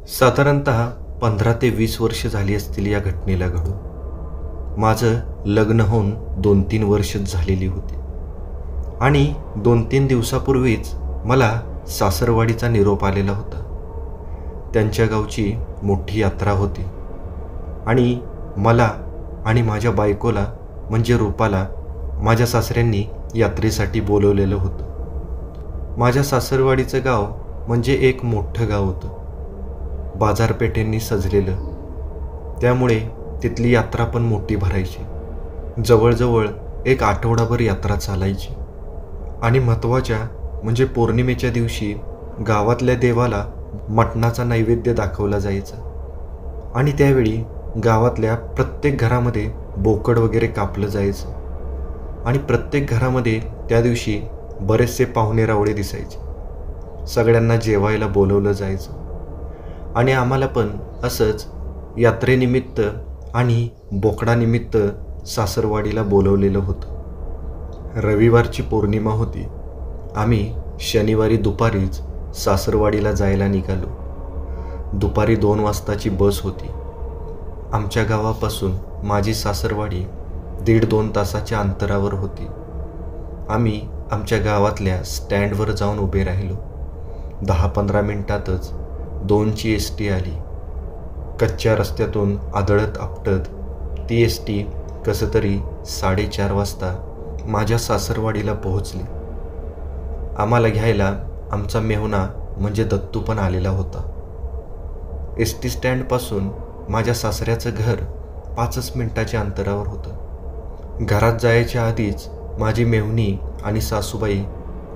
साधारणतः 15 ते 20 वर्ष झाली असतील या घटनेला घडून. माझं लग्न होऊन 2-3 वर्षच झालेली होती आणि 2-3 दिवसापूर्वीच मला सासरवाडीचा निरोप आलेला होता. त्यांच्या गावची मोठी यात्रा होती आणि मला आणि माझ्या बायकोला म्हणजे रूपाला माझ्या सासऱ्यांनी यात्रेसाठी बोलवलेलं होतं. माझ्या सासरवाडीचं गाव म्हणजे एक मोठं गाव होतं, बाजारपेठेंनी सजलेलं. त्यामुळे तिथली यात्रा पण मोठी भरायची. जवळजवळ एक आठवडाभर यात्रा चालायची आणि महत्त्वाच्या म्हणजे पौर्णिमेच्या दिवशी गावातल्या देवाला मटणाचा नैवेद्य दाखवला जायचा आणि त्यावेळी गावातल्या प्रत्येक घरामध्ये बोकड वगैरे कापलं जायचं आणि प्रत्येक घरामध्ये त्या दिवशी बरेचसे पाहुणे रावळे दिसायचे. सगळ्यांना जेवायला बोलवलं जायचं आणि आम्हाला पण असंच यात्रेनिमित्त आणि बोकडानिमित्त सासरवाडीला बोलवलेलं होतं. रविवारची पौर्णिमा होती. आम्ही शनिवारी दुपारीच सासरवाडीला जायला निघालो. दुपारी 2 वाजताची बस होती. आमच्या गावापासून माझी सासरवाडी 1.5-2 तासाच्या अंतरावर होती. आम्ही आमच्या गावातल्या स्टँडवर जाऊन उभे राहिलो. 10-15 मिनिटातच 2ची एसटी आली. कच्च्या रस्त्यातून आदळत आपटत ती एसटी कसं तरी 4:30 वाजता माझ्या सासरवाडीला पोहोचली. आम्हाला घ्यायला आमचा मेहुणा म्हणजे दत्तू पण आलेला होता. एसटी स्टँडपासून माझ्या सासऱ्याचं घर 5 मिनिटाच्या अंतरावर होतं. घरात जायच्या आधीच माझी मेहुणी आणि सासूबाई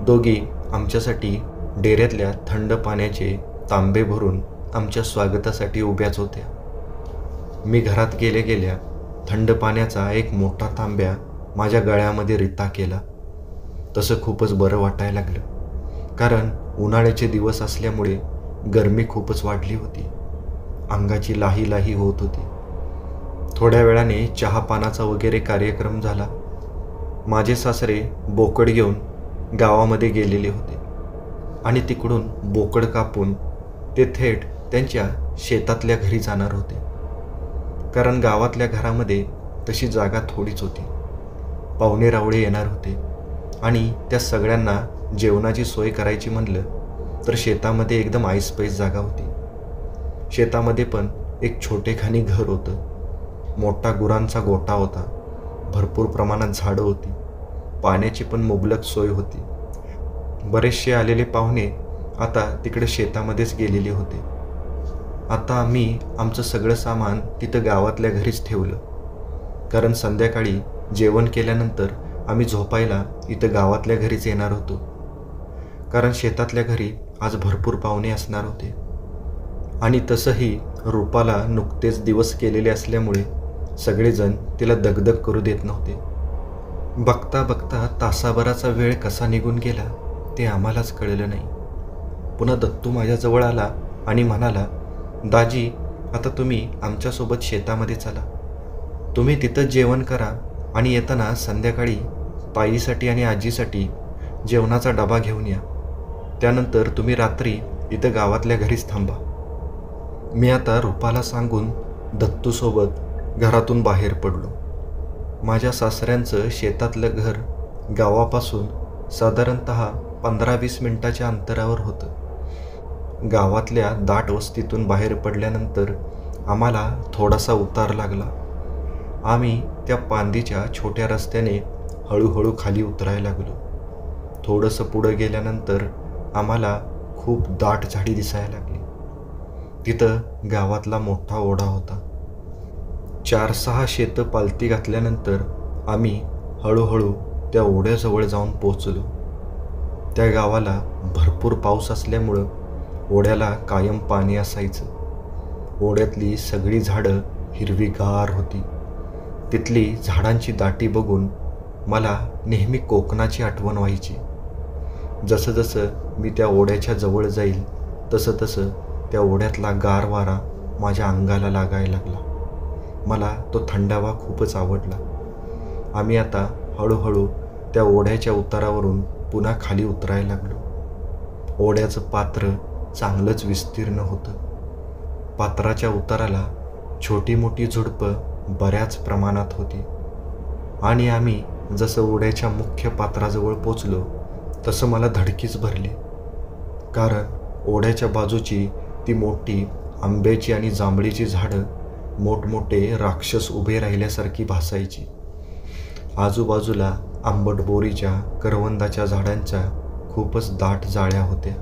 दोघी आमच्यासाठी डेऱ्यातल्या थंड पाण्याचे तांबे भरून आमच्या स्वागतासाठी उभ्याच होत्या. मी घरात गेल्या गेल्या थंड पाण्याचा एक मोठा तांब्या माझ्या गळ्यामध्ये रिता केला. तसं खूपच बरं वाटायला लागलं, कारण उन्हाळ्याचे दिवस असल्यामुळे गरमी खूपच वाढली होती. अंगाची लाही लाही होत होती. थोड्या वेळाने चहा पानाचा वगैरे कार्यक्रम झाला. माझे सासरे बोकड घेऊन गावामध्ये गेलेले होते आणि तिकडून बोकड कापून ते थेट त्यांच्या शेतातल्या घरी जाणार होते, कारण गावातल्या घरामध्ये तशी जागा थोडीच होती. पाहुणे रावळे येणार होते आणि त्या सगळ्यांना जेवणाची सोय करायची म्हणलं तर शेतामध्ये एकदम ऐसपैस जागा होती. शेतामध्ये पण एक छोटेखानी घर होतं. मोठा गुरांचा गोठा होता. भरपूर प्रमाणात झाडं होती. पाण्याची पण मुबलक सोय होती. बरेचसे आलेले पाहुणे आता तिकडे शेतामध्येच गेलेले होते. आता आम्ही आमचं सगळं सामान तिथं गावातल्या घरीच ठेवलं, कारण संध्याकाळी जेवण केल्यानंतर आम्ही झोपायला इथं गावातल्या घरीच येणार होतो, कारण शेतातल्या घरी आज भरपूर पाहुणे असणार होते. आणि तसंही रूपाला नुकतेच दिवस केलेले असल्यामुळे सगळेजण तिला दगदग करू देत नव्हते. बघता बघता तासाभराचा वेळ कसा निघून गेला ते आम्हालाच कळलं नाही. पुन्हा दत्तू माझ्याजवळ आला आणि म्हणाला, दाजी, आता तुम्ही आमच्यासोबत शेतामध्ये चला. तुम्ही तिथंच जेवण करा आणि येताना संध्याकाळी ताईसाठी आणि आजीसाठी जेवणाचा डबा घेऊन या. त्यानंतर तुम्ही रात्री इथं गावातल्या घरीच थांबा. मी आता रूपाला सांगून दत्तूसोबत घरातून बाहेर पडलो. माझ्या सासऱ्यांचं शेतातलं घर गावापासून साधारणतः 15-20 मिनिटाच्या अंतरावर होतं. गावातल्या दाट वस्तीतून बाहेर पडल्यानंतर आम्हाला थोडासा उतार लागला. आम्ही त्या पांदीच्या छोट्या रस्त्याने हळूहळू खाली उतरायला लागलो. थोडंसं पुढं गेल्यानंतर आम्हाला खूप दाट झाडी दिसायला लागली. तिथं गावातला मोठा ओढा होता. 4-6 शेतं पालती घातल्यानंतर आम्ही हळूहळू त्या ओढ्याजवळ जाऊन पोचलो. त्या गावाला भरपूर पाऊस असल्यामुळं ओढ्याला कायम पाणी असायचं. ओढ्यातली सगळी झाडं हिरवीगार होती. तिथली झाडांची दाटी बघून मला नेहमी कोकणाची आठवण व्हायची. जसं जसं मी त्या ओढ्याच्या जवळ जाईल तसं तसं त्या ओढ्यातला गार वारा माझ्या अंगाला लागायला लागला. मला तो थंडावा खूपच आवडला. आम्ही आता हळूहळू त्या ओढ्याच्या उतारावरून पुन्हा खाली उतरायला लागलो. ओढ्याचं पात्र चांगलंच विस्तीर्ण होतं. पात्राच्या उताराला छोटी मोठी झुडपं बऱ्याच प्रमाणात होती आणि आम्ही जसं ओढ्याच्या मुख्य पात्राजवळ पोचलो तसं मला धडकीच भरली, कारण ओढ्याच्या बाजूची ती मोठी आंब्याची आणि जांभळीची झाडं मोठमोठे राक्षस उभे राहिल्यासारखी भासायची. आजूबाजूला आंबट बोरीच्या, करवंदाच्या झाडांच्या खूपच दाट जाळ्या होत्या.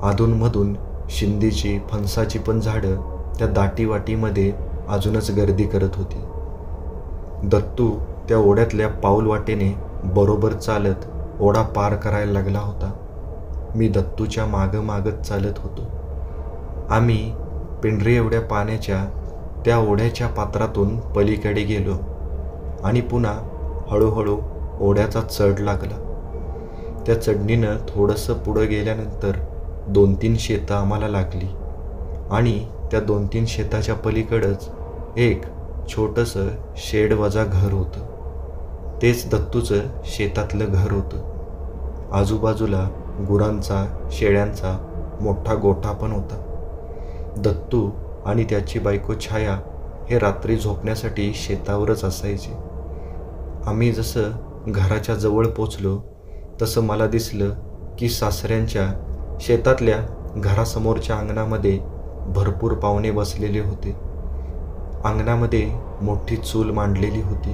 अधूनमधून शिंदीची, फणसाची पण झाडं त्या दाटीवाटीमध्ये अजूनच गर्दी करत होती. दत्तू त्या ओढ्यातल्या पाऊलवाटेने बरोबर चालत ओढा पार करायला लागला होता. मी दत्तूच्या मागं मागत चालत होतो. आम्ही पिंढरी एवढ्या पाण्याच्या त्या ओढ्याच्या पात्रातून पलीकडे गेलो आणि पुन्हा हळूहळू ओढ्याचा चढ लागला. त्या चढणीनं थोडंसं पुढं गेल्यानंतर 2-3 शेतं आम्हाला लागली आणि त्या 2-3 शेताच्या पलीकडंच एक छोटंसं शेड वजा घर होतं. तेच दत्तूचं शेतातलं घर होतं. आजूबाजूला गुरांचा, शेळ्यांचा मोठा गोठा पण होता. दत्तू आणि त्याची बायको छाया हे रात्री झोपण्यासाठी शेतावरच असायचे. आम्ही जसं घराच्या जवळ पोचलो तसं मला दिसलं की सासऱ्यांच्या शेतातल्या घरासमोरच्या अंगणामध्ये भरपूर पाहुणे बसलेले होते. अंगणामध्ये मोठी चूल मांडलेली होती.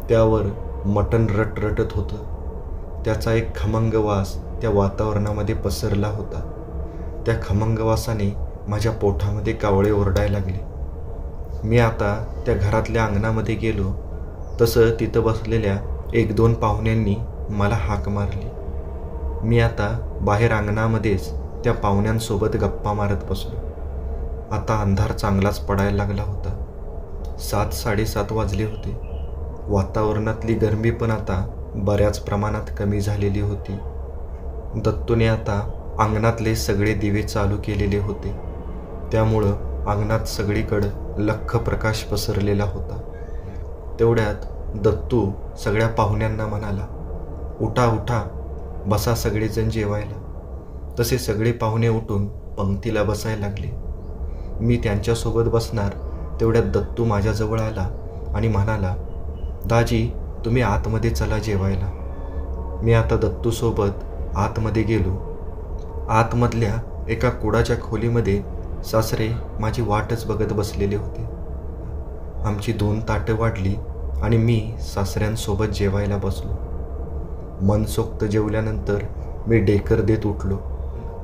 त्यावर मटण रटरटत होतं. त्याचा एक खमंग वास त्या वातावरणामध्ये पसरला होता. त्या खमंग वासाने माझ्या पोटामध्ये कावळे ओरडायला लागले. मी आता त्या घरातल्या अंगणामध्ये गेलो तसं तिथं बसलेल्या 1-2 पाहुण्यांनी मला हाक मारली. मी आता बाहेर अंगणामध्येच त्या पाहुण्यांसोबत गप्पा मारत बसलो. आता अंधार चांगलाच पडायला लागला होता. 7-7:30 वाजले होते. वातावरणातली गरमी पण आता बऱ्याच प्रमाणात कमी झालेली होती. दत्तूने आता अंगणातले सगळे दिवे चालू केलेले होते. त्यामुळं अंगणात सगळीकडं लख्ख प्रकाश पसरलेला होता. तेवढ्यात दत्तू सगळ्या पाहुण्यांना म्हणाला, उठा उठा, बसा सगळेजण जेवायला. तसे सगळे पाहुणे उठून पंक्तीला बसायला लागले. मी त्यांच्यासोबत बसणार तेवढ्यात दत्तू माझ्याजवळ आला आणि म्हणाला, दाजी तुम्ही आतमध्ये चला जेवायला. मी आता दत्तूसोबत आतमध्ये गेलो. आतमधल्या एका कुडाच्या खोलीमध्ये सासरे माझी वाटच बघत बसलेले होते. आमची 2 ताटं वाढली आणि मी सासऱ्यांसोबत जेवायला बसलो. मनसोक्त जेवल्यानंतर मी डेकर देत उठलो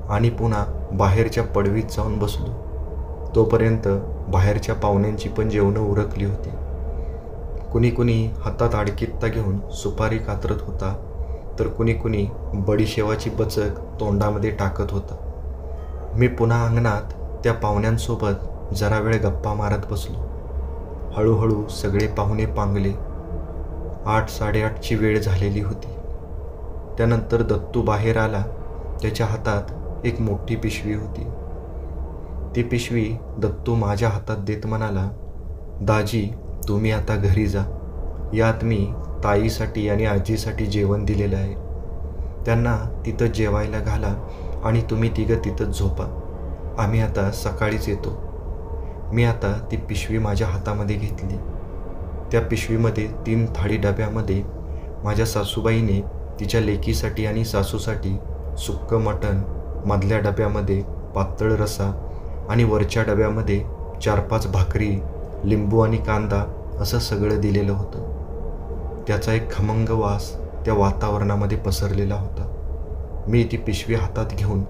आणि पुन्हा बाहेरच्या पडवीत जाऊन बसलो. तोपर्यंत बाहेरच्या पाहुण्यांची पण जेवणं उरकली होती. कुणी हातात आडकित्ता घेऊन सुपारी कातरत होता, तर कुणी बडीशेवाची बचक तोंडामध्ये टाकत होता. मी पुन्हा अंगणात त्या पाहुण्यांसोबत जरा वेळ गप्पा मारत बसलो. हळूहळू सगळे पाहुणे पांगले. 8-8:30ची वेळ झालेली होती. त्यानंतर दत्तू बाहेर आला. त्याच्या हातात एक मोठी पिशवी होती. ती पिशवी दत्तू माझ्या हातात देत म्हणाला, दाजी तुम्ही आता घरी जा. यात मी ताईसाठी आणि आजीसाठी जेवण दिलेलं आहे. त्यांना तिथं जेवायला घाला आणि तुम्ही तिघं तिथंच झोपा. आम्ही आता सकाळीच येतो. मी आता ती पिशवी माझ्या हातामध्ये घेतली. त्या पिशवीमध्ये 3 थाळी डब्यामध्ये माझ्या सासूबाईने तिच्या लेकीसाठी आणि सासूसाठी सुक्कं मटण, मधल्या डब्यामध्ये पातळ रसा आणि वरच्या डब्यामध्ये 4-5 भाकरी, लिंबू आणि कांदा असं सगळं दिलेलं होतं. त्याचा एक खमंग वास त्या वातावरणामध्ये पसरलेला होता. मी ती पिशवी हातात घेऊन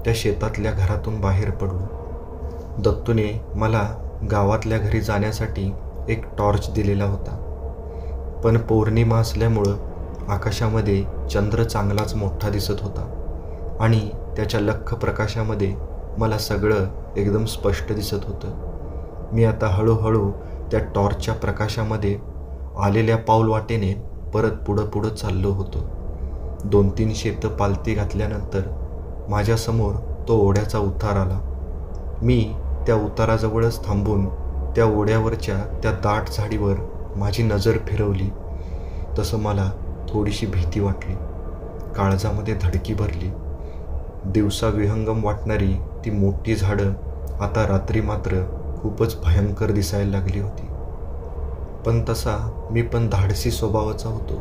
त्या शेतातल्या घरातून बाहेर पडलो. दत्तूने मला गावातल्या घरी जाण्यासाठी एक टॉर्च दिलेला होता. पण पौर्णिमा असल्यामुळं आकाशामध्ये चंद्र चांगलाच मोठा दिसत होता आणि त्याच्या लख्ख प्रकाशामध्ये मला सगळं एकदम स्पष्ट दिसत होतं. मी आता हळूहळू त्या टॉर्चच्या प्रकाशामध्ये आलेल्या पाऊलवाटेने परत पुढं चाललो होतो. 2-3 शेतं पालती घातल्यानंतर माझ्यासमोर तो ओढ्याचा उतार आला. मी त्या उताराजवळच थांबून त्या ओढ्यावरच्या त्या दाट झाडीवर माझी नजर फिरवली. तसं मला थोडीशी भीती वाटली. काळजामध्ये धडकी भरली. दिवसा विहंगम वाटणारी ती मोठी झाडं आता रात्री मात्र खूपच भयंकर दिसायला लागली होती. पण तसा मी पण धाडसी स्वभावाचा होतो,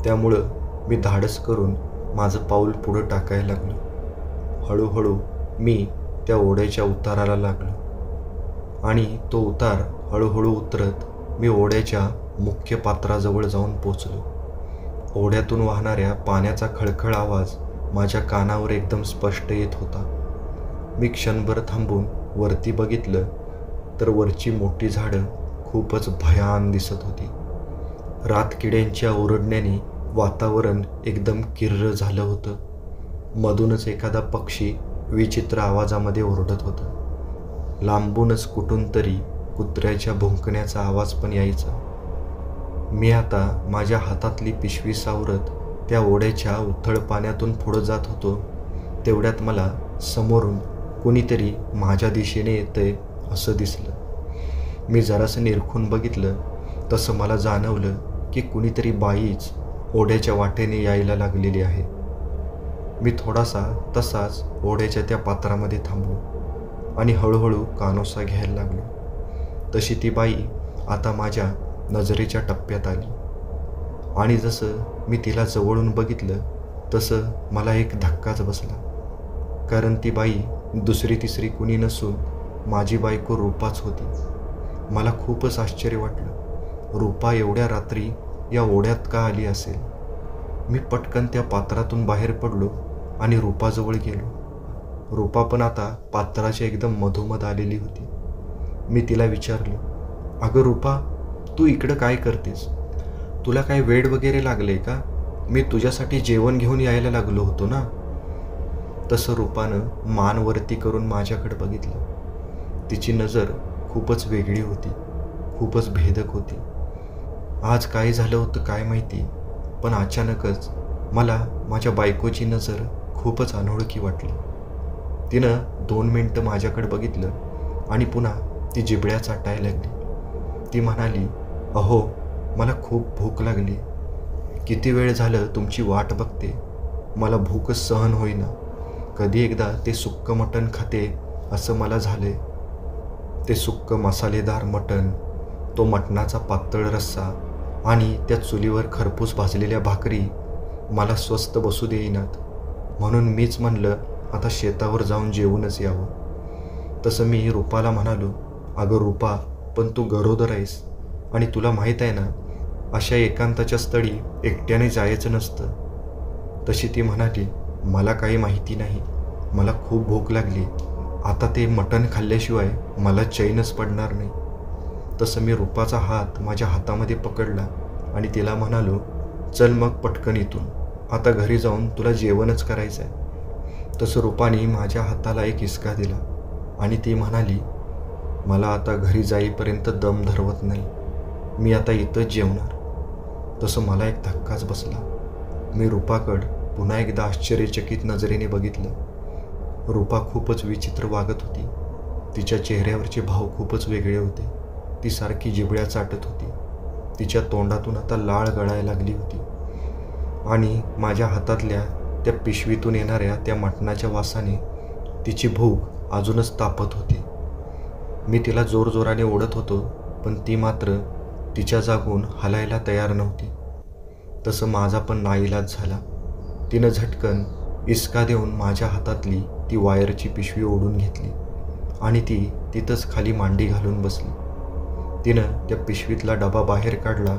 त्यामुळं मी धाडस करून माझं पाऊल पुढं टाकायला लागलो. हळूहळू मी त्या ओढ्याच्या उताराला लागलो आणि तो उतार हळूहळू उतरत मी ओढ्याच्या मुख्य पात्राजवळ जाऊन पोचलो. ओढ्यातून वाहणाऱ्या पाण्याचा खळखळ आवाज माझ्या कानावर एकदम स्पष्ट येत होता. मी क्षणभर थांबून वरती बघितलं तर वरची मोठी झाडं खूपच भयान दिसत होती. रातकिड्यांच्या ओरडण्याने वातावरण एकदम किर्र झालं होतं. मधूनच एखादा पक्षी विचित्र आवाजामध्ये ओरडत होता. लांबूनच कुठून तरी कुत्र्याच्या भुंकण्याचा आवाज पण यायचा. मी आता माझ्या हातातली पिशवी सावरत त्या ओढ्याच्या उथळ पाण्यातून पुढं जात होतो. तेवढ्यात मला समोरून कुणीतरी माझ्या दिशेने येतंय असं दिसलं. मी जरासं निरखून बघितलं तसं मला जाणवलं की कुणीतरी बाईच ओढ्याच्या वाटेने यायला लागलेली आहे. मी थोडासा तसाच ओढ्याच्या त्या पात्रामध्ये थांबलो आणि हळूहळू कानोसा घ्यायला लागलो. तशी ती बाई आता माझ्या नजरेच्या टप्प्यात आली आणि जसं मी तिला जवळून बघितलं तसं मला एक धक्काच बसला. कारण ती बाई दुसरी तिसरी कुणी नसून माझी बायको रूपाच होती. मला खूपच आश्चर्य वाटलं. रूपा एवढ्या रात्री या ओढ्यात का आली असेल? मी पटकन त्या पात्रातून बाहेर पडलो आणि रूपाजवळ गेलो. रूपा पण आता पात्राच्या एकदम मधोमध आलेली होती. मी तिला विचारलं, अगं रूपा, तू इकडं काय करतेस? तुला काय वेड वगैरे लागले का? मी तुझ्यासाठी जेवण घेऊन यायला लागलो होतो ना. तसं रूपानं मान वरती करून माझ्याकडे बघितलं. तिची नजर खूपच वेगळी होती, खूपच भेदक होती. आज काय झालं होतं काय माहिती, पण अचानकच मला माझ्या बायकोची नजर खूपच अनोळखी वाटली. तिनं 2 मिनटं माझ्याकडे बघितलं आणि पुन्हा ती जिभल्या चाटायला लागली. ती म्हणाली, अहो, मला खूप भूक लागली. किती वेळ झालं तुमची वाट बघते. मला भूकच सहन होईना. कधी एकदा ते सुक्क मटण खाते असं मला झालंय. ते सुक्क मसालेदार मटण, तो मटणाचा पातळ रस्सा आणि त्या चुलीवर खरपूस भाजलेल्या भाकरी मला स्वस्त बसू देईनात. म्हणून मीच म्हणलं आता शेतावर जाऊन जेवूनच यावं. तसं मी रूपाला म्हणालो, अगं रूपा, पण तू गरोदर आहेस आणि तुला माहीत आहे ना, अशा एकांताच्या स्थळी एकट्याने जायचं नसतं. तशी ती म्हणाली, मला काही माहिती नाही. मला खूप भूक लागली. आता ते मटण खाल्ल्याशिवाय मला चैनच पडणार नाही. तसं मी रूपाचा हात माझ्या हातामध्ये पकडला आणि तिला म्हणालो, चल मग पटकन इथून. आता घरी जाऊन तुला जेवणच करायचं आहे. तसं रूपाने माझ्या हाताला एक हिसका दिला आणि ती म्हणाली, मला आता घरी जाईपर्यंत दम धरवत नाही. मी आता इथंच जेवणार. तसं मला एक धक्काच बसला. मी रूपाकडं पुन्हा एकदा आश्चर्यचकित नजरेने बघितलं. रूपा खूपच विचित्र वागत होती. तिच्या चेहऱ्यावरचे भाव खूपच वेगळे होते. ती सारखी जिभल्या चाटत होती. तिच्या तोंडातून आता लाळ गळायला लागली होती आणि माझ्या हातातल्या त्या पिशवीतून येणाऱ्या त्या मटणाच्या वासाने तिची भूक अजूनच तापत होती. मी तिला जोरजोराने ओढत होतो, पण ती मात्र तिच्या जागून हलायला तयार नव्हती. तसं माझा पण नाईलाज झाला. तिनं झटकन इसका देऊन माझ्या हातातली ती वायरची पिशवी ओढून घेतली आणि ती तिथंच खाली मांडी घालून बसली. तिनं त्या पिशवीतला डबा बाहेर काढला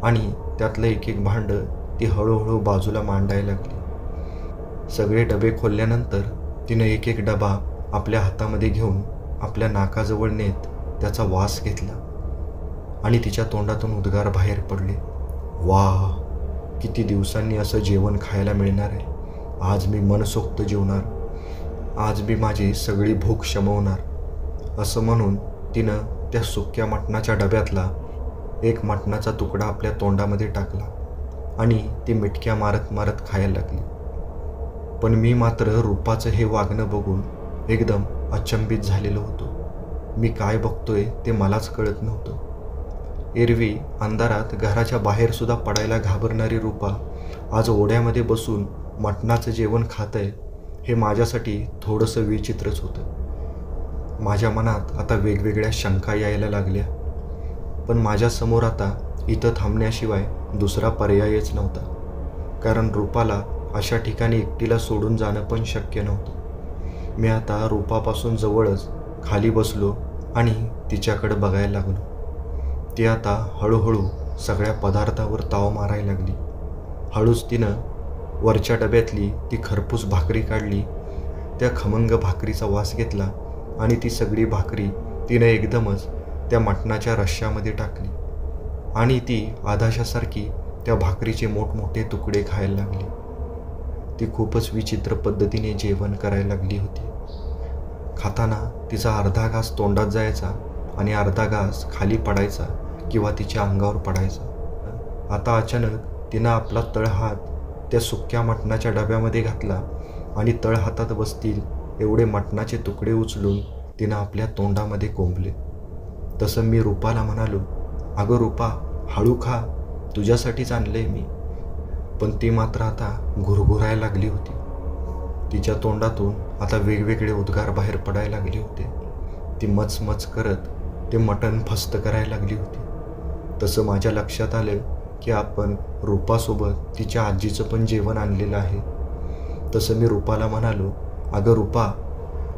आणि त्यातलं एक एक भांडं ती हळूहळू बाजूला मांडायला लागली. सगळे डबे खोलल्यानंतर तिनं एक एक डबा आपल्या हातामध्ये घेऊन आपल्या नाकाजवळ नेत त्याचा वास घेतला आणि तिच्या तोंडातून उद्गार बाहेर पडले, वाह, किती दिवसांनी असं जेवण खायला मिळणार आहे. आज मी मनसोक्त जेवणार. आज मी माझी सगळी भूक शमवणार. असं म्हणून तिनं त्या सुक्या मटणाच्या डब्यातला एक मटणाचा तुकडा आपल्या तोंडामध्ये टाकला आणि ती मिटक्या मारत मारत खायला लागली. पण मी मात्र रूपाचं हे वागणं बघून एकदम अचंबित झालेलो होतो. मी काय बघतोय ते मलाच कळत नव्हतं. एरवी अंधारात घराच्या बाहेरसुद्धा पडायला घाबरणारी रूपा आज ओढ्यामध्ये बसून मटणाचं जेवण खात आहे हे माझ्यासाठी थोडंसं विचित्रच होतं. माझ्या मनात आता वेगवेगळ्या शंका यायला लागल्या. पण माझ्यासमोर आता इथं थांबण्याशिवाय दुसरा पर्यायच नव्हता. कारण रूपाला अशा ठिकाणी एकटीला सोडून जाणं पण शक्य नव्हतं. मी आता रूपापासून जवळच खाली बसलो आणि तिच्याकडे बघायला लागलो. ती आता हळूहळू सगळ्या पदार्थावर ताव मारायला लागली. हळूच तिनं वरच्या डब्यातली ती खरपूस भाकरी काढली. त्या खमंग भाकरीचा वास घेतला आणि ती सगळी भाकरी तिनं एकदमच त्या मटणाच्या रश्श्यामध्ये टाकली आणि ती आधाशासारखी त्या भाकरीचे मोठमोठे तुकडे खायला लागली. ती खूपच विचित्र पद्धतीने जेवण करायला लागली होती. खाताना तिचा अर्धा घास तोंडात जायचा आणि अर्धा घास खाली पडायचा किंवा तिच्या अंगावर पडायचा. आता अचानक तिनं आपला तळहात त्या सुक्या मटणाच्या डब्यामध्ये घातला आणि तळहातात बसतील एवढे मटणाचे तुकडे उचलून तिनं आपल्या तोंडामध्ये कोंबले. तसं मी रूपाला म्हणालो, अगं रूपा, हळू खा, तुझ्यासाठीच आणलंय मी. पण ती मात्र आता घुरघुरायला लागली होती. तिच्या तोंडातून आता वेगवेगळे उद्गार बाहेर पडायला लागले होते. ती मचमच करत ते मटण फस्त करायला लागली होती. तसं माझ्या लक्षात आलं की आपण रूपासोबत तिच्या आजीचं पण जेवण आणलेलं आहे. तसं मी रूपाला म्हणालो, अगं रूपा,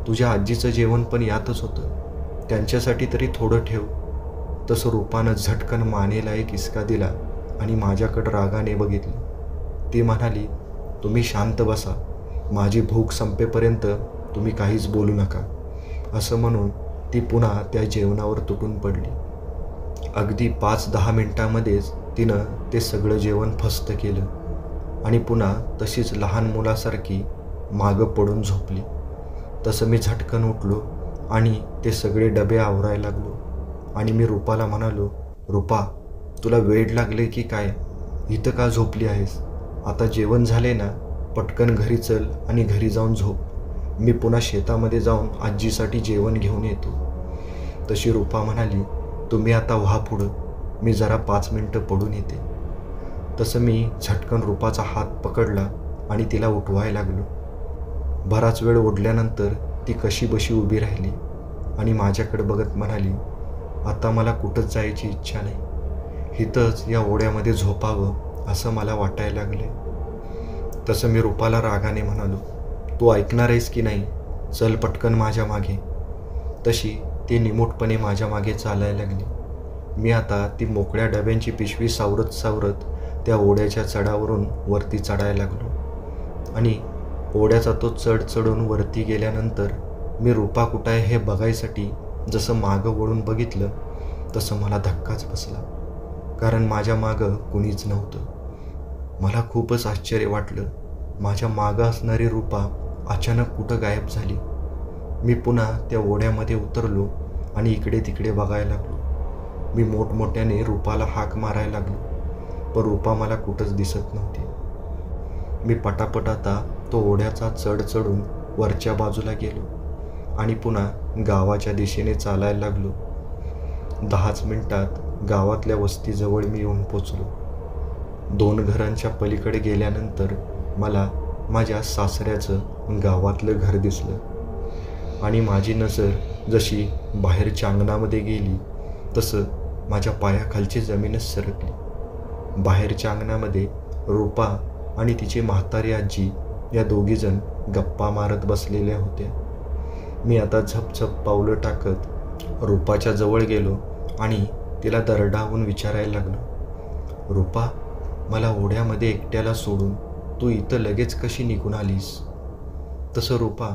तुझ्या आजीचं जेवण पण यातच होतं, त्यांच्यासाठी तरी थोडं ठेव. तसं रूपानं झटकन मानेला एक इसका दिला आणि माझ्याकडं रागाने बघितलं. ती म्हणाली, तुम्ही शांत बसा, माझी भूक संपेपर्यंत तुम्ही काहीच बोलू नका. असं म्हणून ती पुन्हा त्या जेवणावर तुटून पडली. अगदी 5-10 मिनिटांमध्येच तिनं ते सगळं जेवण फस्त केलं आणि पुन्हा तशीच लहान मुलासारखी मागं पडून झोपली. तसं मी झटकन उठलो आणि ते सगळे डबे आवरायला लागलो आणि मी रूपाला म्हणालो, रूपा, तुला वेड लागले की काय? इथं का झोपली आहेस? आता जेवण झाले ना, पटकन घरी चल आणि घरी जाऊन झोप. मी पुन्हा शेतामध्ये जाऊन आजीसाठी जेवण घेऊन येतो. तशी रूपा म्हणाली, तुम्ही आता व्हा पुढं, मी जरा 5 मिनटं पडून येते. तसं मी झटकन रूपाचा हात पकडला आणि तिला उठवायला लागलो. बराच वेळ ओढल्यानंतर ती कशी बशी उभी राहिली आणि माझ्याकडे बघत म्हणाली, आता मला कुठंच जायची इच्छा नाही, इथंच या ओढ्यामध्ये झोपावं असं मला वाटायला लागले. तसं मी रूपाला रागाने म्हणालो, तू ऐकणार आहेस की नाही? चल पटकन माझ्या मागे. तशी ती निमूटपणे माझ्या मागे चालायला लागली. मी आता ती मोकळ्या डब्यांची पिशवी सावरत सावरत त्या ओढ्याच्या चढावरून वरती चढायला लागलो आणि ओढ्याचा तो चढ चढून वरती गेल्यानंतर मी रूपा कुठं आहे हे बघायसाठी जसं मागं वळून बघितलं तसं मला धक्काच बसला. कारण माझ्या मागं कुणीच नव्हतं. मला खूपच आश्चर्य वाटलं. माझ्या मागं असणारी रूपा अचानक कुठं गायब झाली. मी पुन्हा त्या ओढ्यामध्ये उतरलो आणि इकडे तिकडे बघायला लागलो. मी मोठमोठ्याने रूपाला हाक मारायला लागलो, पण रूपा मला कुठंच दिसत नव्हती. मी पटापट आता तो ओढ्याचा चढ चढून वरच्या बाजूला गेलो आणि पुन्हा गावाच्या दिशेने चालायला लागलो. 10च मिनिटात गावातल्या वस्तीजवळ मी येऊन पोचलो. 2 घरांच्या पलीकडे गेल्यानंतर मला माझ्या सासऱ्याचं गावातलं घर दिसलं आणि माझी नजर जशी बाहेरच्या अंगणामध्ये गेली तसं माझ्या पायाखालची जमीनच सरकली. बाहेरच्या अंगणामध्ये रूपा आणि तिची म्हातारी आजी या दोघीजण गप्पा मारत बसलेल्या होत्या. मी आता झपझप पावलं टाकत रूपाच्या जवळ गेलो आणि तिला दरडावून विचारायला लागलो, रूपा, मला ओढ्यामध्ये एकट्याला सोडून तू इथं लगेच कशी निघून आलीस? तसं रूपा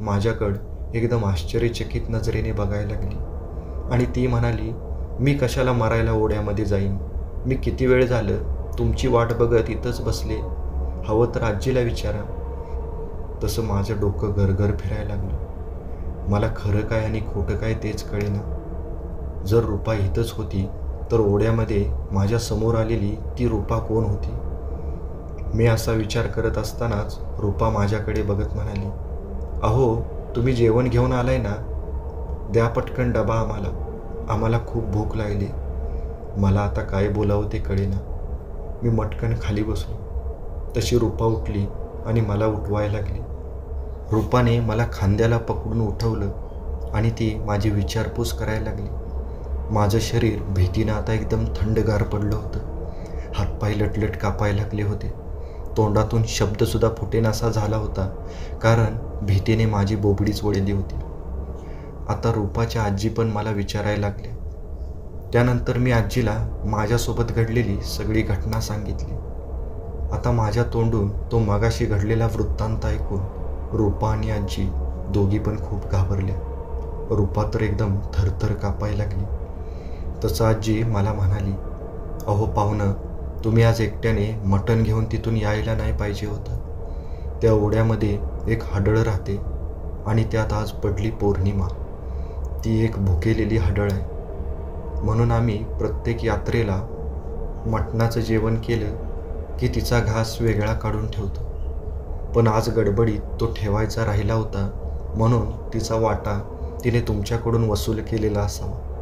माझ्याकडं एकदम आश्चर्यचकित नजरेने बघायला लागली आणि ती म्हणाली, मी कशाला मरायला ओढ्यामध्ये जाईन? मी किती वेळ झालं तुमची वाट बघत इथंच बसले, हवं तर आजीला विचारा. तसं माझं डोकं घरघर फिरायला लागलं. मला खरं काय आणि खोटं काय तेच कळेना. जर रूपा इथंच होती तर ओढ्यामध्ये माझ्या समोर आलेली ती रूपा कोण होती? मी असा विचार करत असतानाच रूपा माझ्याकडे बघत म्हणाली, अहो, तुम्ही जेवण घेऊन आलाय ना, द्या पटकन डबा आम्हाला खूप भूक लागली. मला आता काय बोलावं ते कळेना. मी मटकन खाली बसलो. तशी रूपा उठली आणि मला उठवायला लागली. रूपाने मला खांद्याला पकडून उठवलं आणि ती माझी विचारपूस करायला लागली. माझं शरीर भीतीनं आता एकदम थंडगार पडलं होतं. हातपाय लटलट कापायला लागले होते. तोंडातून शब्दसुद्धा फुटेनासा झाला होता, कारण भीतीने माझी बोबडीच वळली होती. आता रूपाच्या आजी पण मला विचारायला लागल्या. त्यानंतर मी आजीला माझ्यासोबत घडलेली सगळी घटना सांगितली. आता माझ्या तोंडून तो मगाशी घडलेला वृत्तांत ऐकून रूपा आणि आजी दोघी पण खूप घाबरल्या. रूपा तर एकदम थरथर कापायला लागली. तसं आजी मला म्हणाली, अहो पाहुणं, तुम्ही आज एकट्याने मटण घेऊन तिथून यायला नाही पाहिजे होतं. त्या ओढ्यामध्ये एक हाडळ राहते आणि त्यात आज पडली पौर्णिमा. ती एक भुकेलेली हाडळ आहे. म्हणून आम्ही प्रत्येक यात्रेला मटणाचं जेवण केलं की तिचा घास वेगळा काढून ठेवतो. पण आज गडबडीत तो ठेवायचा राहिला होता, म्हणून तिचा वाटा तिने तुमच्याकडून वसूल केलेला असावा.